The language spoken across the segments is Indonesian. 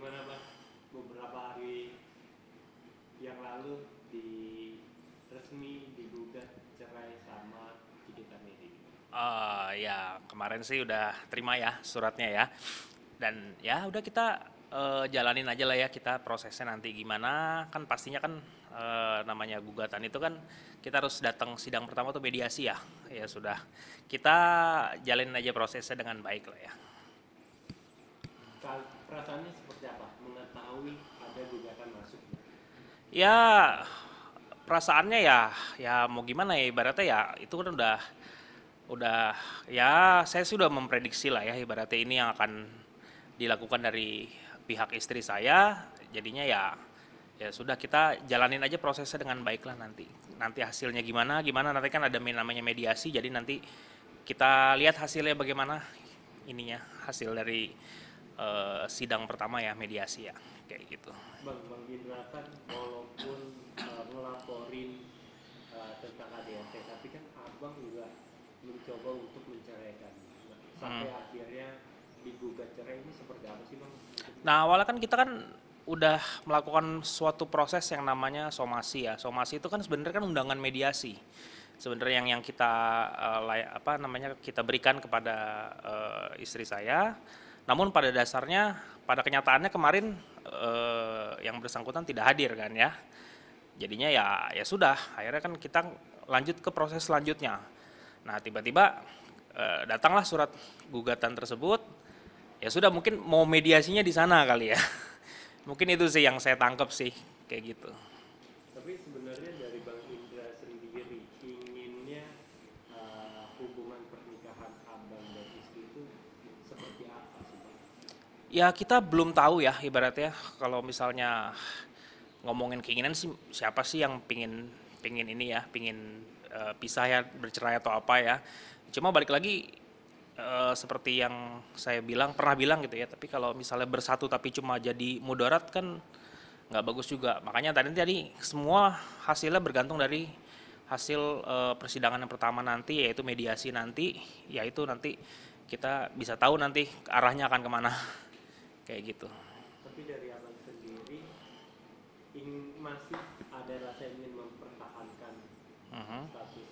gimana Bang? Beberapa hari yang lalu resmi digugat cerai sama Cikita Medi. Ya kemarin sih udah terima ya suratnya ya. Dan ya udah kita jalanin aja lah ya kita prosesnya nanti gimana. Kan pastinya kan namanya gugatan itu kan kita harus datang sidang pertama tuh mediasi ya. Ya sudah kita jalanin aja prosesnya dengan baik lah ya. Perasaannya seperti apa? Mengetahui ada gugatan masuk. Ya perasaannya ya mau gimana ya ibaratnya ya itu kan udah ya saya sudah memprediksi lah ya ibaratnya ini yang akan dilakukan dari pihak istri saya jadinya ya sudah kita jalanin aja prosesnya dengan baik lah nanti hasilnya gimana gimana nanti kan ada namanya mediasi jadi nanti kita lihat hasilnya bagaimana ininya hasil dari sidang pertama ya mediasi ya kayak gitu. Bang Indra kan walaupun ngelaporin tentang KDRT, tapi kan Abang juga mencoba untuk menceraikan. Nah, sampai akhirnya digugat cerai ini seperti apa sih Bang? Nah, awalnya kan kita kan udah melakukan suatu proses yang namanya somasi ya. Somasi itu kan sebenarnya kan undangan mediasi. Sebenarnya yang kita apa namanya kita berikan kepada istri saya. Namun pada dasarnya pada kenyataannya kemarin yang bersangkutan tidak hadir kan ya. Jadinya ya sudah, akhirnya kan kita lanjut ke proses selanjutnya. Nah, tiba-tiba datanglah surat gugatan tersebut. Ya sudah mungkin mau mediasinya di sana kali ya. Mungkin itu sih yang saya tangkap sih kayak gitu. Tapi sebenarnya dari Bang Indra sendiri inginnya hubungan pernikahan abang dan istri itu seperti apa sih Bang? Ya kita belum tahu ya ibaratnya kalau misalnya ngomongin keinginan sih siapa sih yang pingin pingin ini ya pingin pisah ya bercerai atau apa ya. Cuma balik lagi seperti yang saya pernah bilang gitu ya. Tapi kalau misalnya bersatu tapi cuma jadi mudarat kan nggak bagus juga. Makanya tadi semua hasilnya bergantung dari hasil persidangan yang pertama nanti yaitu mediasi nanti yaitu nanti kita bisa tahu nanti arahnya akan kemana kayak gitu. Tapi dari abang sendiri masih ada rasa ingin mempertahankan Mhm. status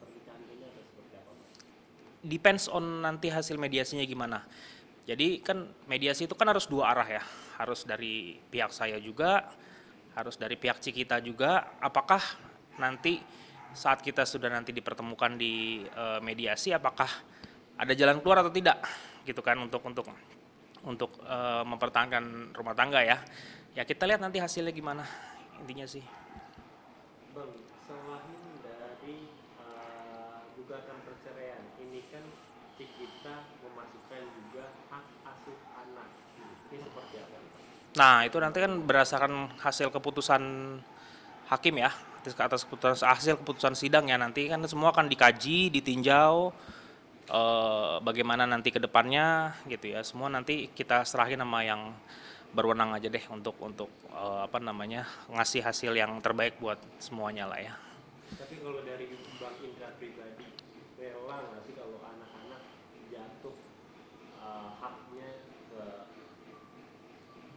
pernikahan ini atau seperti apa Bang? Depends on nanti hasil mediasinya gimana. Jadi kan mediasi itu kan harus dua arah ya, harus dari pihak saya juga, harus dari pihak Cikita juga. Apakah nanti saat kita sudah nanti dipertemukan di mediasi, apakah ada jalan keluar atau tidak, gitu kan untuk mempertahankan rumah tangga ya. Ya kita lihat nanti hasilnya gimana, intinya sih. Bang, selain dari gugatan perceraian, ini kan kita memasukkan juga hak asuh anak. Ini seperti apa nih, Bang? Nah itu nanti kan berdasarkan hasil keputusan hakim ya atas keputusan hasil keputusan sidang ya nanti kan semua akan dikaji ditinjau bagaimana nanti ke depannya gitu ya semua nanti kita serahin sama yang berwenang aja deh untuk apa namanya ngasih hasil yang terbaik buat semuanya lah ya. Tapi kalau dari Bang Indra pribadi, rela nggak sih kalau anak-anak jatuh haknya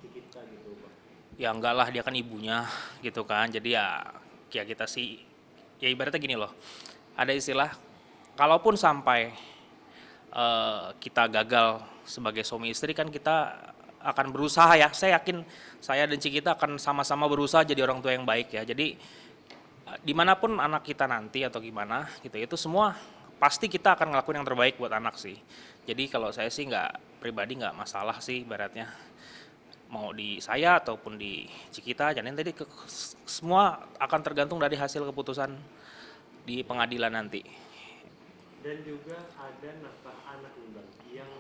ke kita gitu, Bang? Ya enggak lah dia kan ibunya gitu kan jadi ya kita sih ya ibaratnya gini loh ada istilah kalaupun sampai kita gagal sebagai suami istri kan kita akan berusaha ya. Saya yakin saya dan Cikita akan sama-sama berusaha jadi orang tua yang baik ya. Jadi dimanapun anak kita nanti atau gimana gitu itu semua pasti kita akan ngelakuin yang terbaik buat anak sih. Jadi kalau saya sih nggak pribadi nggak masalah sih ibaratnya mau di saya ataupun di Cikita. Jadi tadi semua akan tergantung dari hasil keputusan di pengadilan nanti. Dan juga ada nafkah anak nih Bang, yang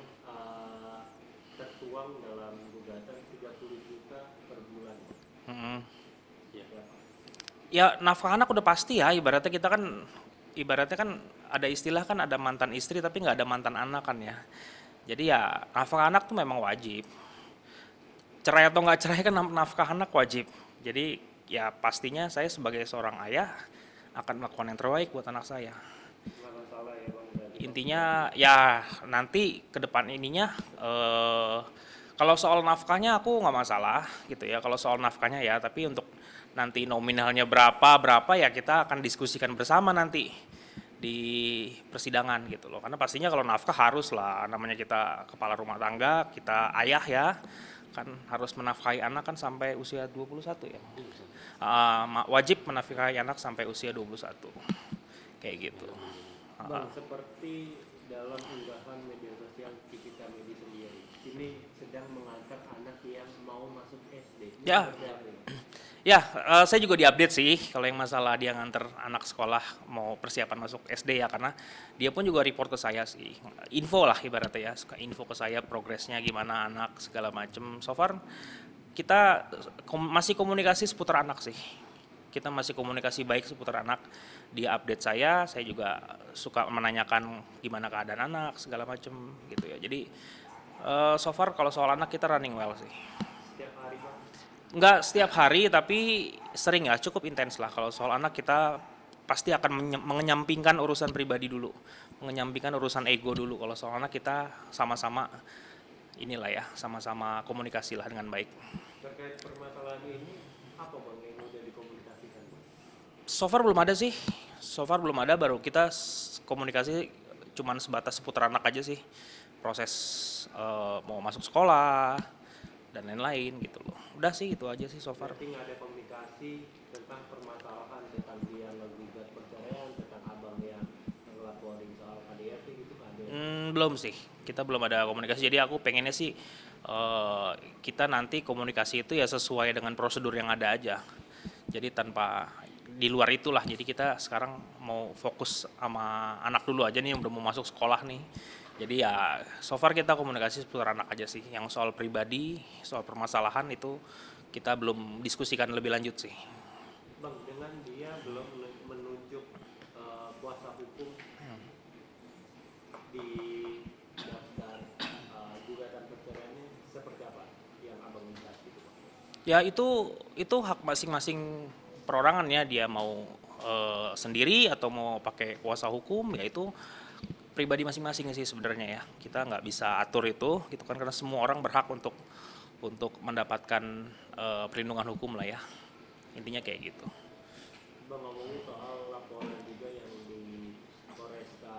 tertuang dalam gugatan 30 juta per bulan. Mm-mm. Ya, Bang. Ya nafkah anak udah pasti ya ibaratnya kan ada istilah kan ada mantan istri tapi nggak ada mantan anak kan ya jadi ya nafkah anak tuh memang wajib cerai atau nggak cerai kan nafkah anak wajib jadi ya pastinya saya sebagai seorang ayah akan melakukan yang terbaik buat anak saya Nggak masalah ya Bang, berarti Bang. intinya ya nanti ke depan ininya Kalau soal nafkahnya aku nggak masalah gitu ya. Kalau soal nafkahnya ya, tapi untuk nanti nominalnya berapa ya kita akan diskusikan bersama nanti di persidangan gitu loh. Karena pastinya kalau nafkah harus lah, namanya kita kepala rumah tangga, kita ayah ya, kan harus menafkahi anak kan sampai usia 21 ya. Wajib menafkahi anak sampai usia 21. Kayak gitu. Bang, seperti dalam unggahan media sosial Cipika Medi sendiri, ini sedang mengangkat anak yang mau masuk SD. Ini Ya, seperti apa ya? ya, saya juga diupdate sih kalau yang masalah dia nganter anak sekolah mau persiapan masuk SD ya, karena dia pun juga report ke saya sih, info lah ibaratnya ya, suka info ke saya progresnya gimana anak segala macem. So far kita masih komunikasi seputar anak sih. Kita masih komunikasi baik seputar anak. Dia update saya juga suka menanyakan gimana keadaan anak segala macem gitu ya. Jadi so far kalau soal anak kita running well sih. Setiap hari Bang. Nggak setiap hari, tapi sering ya, cukup intens lah. Kalau soal anak kita pasti akan mengenyampingkan urusan pribadi dulu, mengenyampingkan urusan ego dulu. Kalau soal anak kita sama-sama inilah ya, sama-sama komunikasi lah dengan baik. Terkait permasalahan ini, apa Bang yang udah dikomunikasikan Bang? So far belum ada sih, so far belum ada, baru kita komunikasi cuman sebatas seputar anak aja sih. Proses mau masuk sekolah dan lain-lain gitu loh. Udah sih itu aja sih so far. Berarti nggak ada komunikasi tentang permasalahan, tentang dia ngegugat perceraian, tentang abang yang ngelaporin soal KDRT gitu nggak ada. Belum sih, kita belum ada komunikasi. Jadi aku pengennya sih kita nanti komunikasi itu ya sesuai dengan prosedur yang ada aja. Jadi tanpa di luar itulah. Jadi kita sekarang mau fokus sama anak dulu aja nih yang udah mau masuk sekolah nih. Jadi ya so far kita komunikasi seputar anak aja sih. Yang soal pribadi, soal permasalahan itu kita belum diskusikan lebih lanjut sih. Bang, dengan dia belum menunjuk kuasa hukum di daftar gugatan perceraiannya, seperti apa yang abang minta gitu Bang? Ya itu hak masing-masing perorangan ya, dia mau sendiri atau mau pakai kuasa hukum, ya itu pribadi masing-masing sih sebenarnya ya. Kita nggak bisa atur itu gitu kan, karena semua orang berhak untuk mendapatkan perlindungan hukum lah ya. Intinya kayak gitu. Bang, ngomongin soal laporan juga yang di Polresta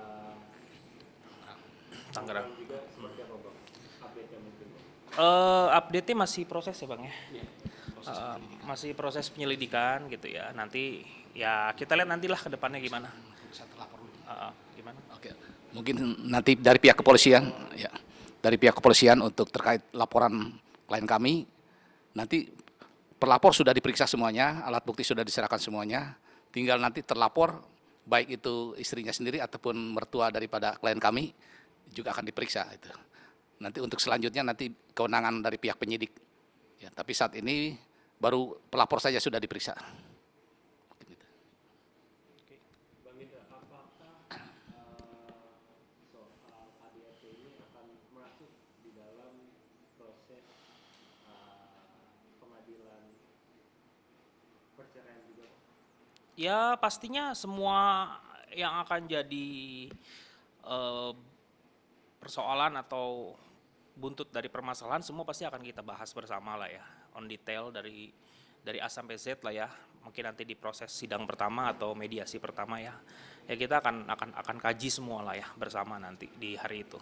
Tangerang. juga, seperti apa Bang? Update-nya mungkin Bang? Update-nya masih proses ya Bang ya. Iya. Masih proses penyelidikan gitu ya. Nanti ya kita lihat nantilah ke depannya gimana. Saya terlapor dulu. Gimana? Oke, mungkin nanti dari pihak kepolisian, ya, dari pihak kepolisian untuk terkait laporan klien kami, nanti pelapor sudah diperiksa semuanya, alat bukti sudah diserahkan semuanya, tinggal nanti terlapor, baik itu istrinya sendiri ataupun mertua daripada klien kami, juga akan diperiksa. Itu. Nanti untuk selanjutnya nanti kewenangan dari pihak penyidik. Ya, tapi saat ini baru pelapor saja sudah diperiksa. Bang Indra, apakah soal KDRT ini akan masuk di dalam proses pengadilan perceraian juga? Ya pastinya semua yang akan jadi persoalan atau buntut dari permasalahan semua pasti akan kita bahas bersama lah ya, on detail dari A sampai Z lah ya. Mungkin nanti di proses sidang pertama atau mediasi pertama ya. Ya kita akan kaji semua lah ya bersama nanti di hari itu.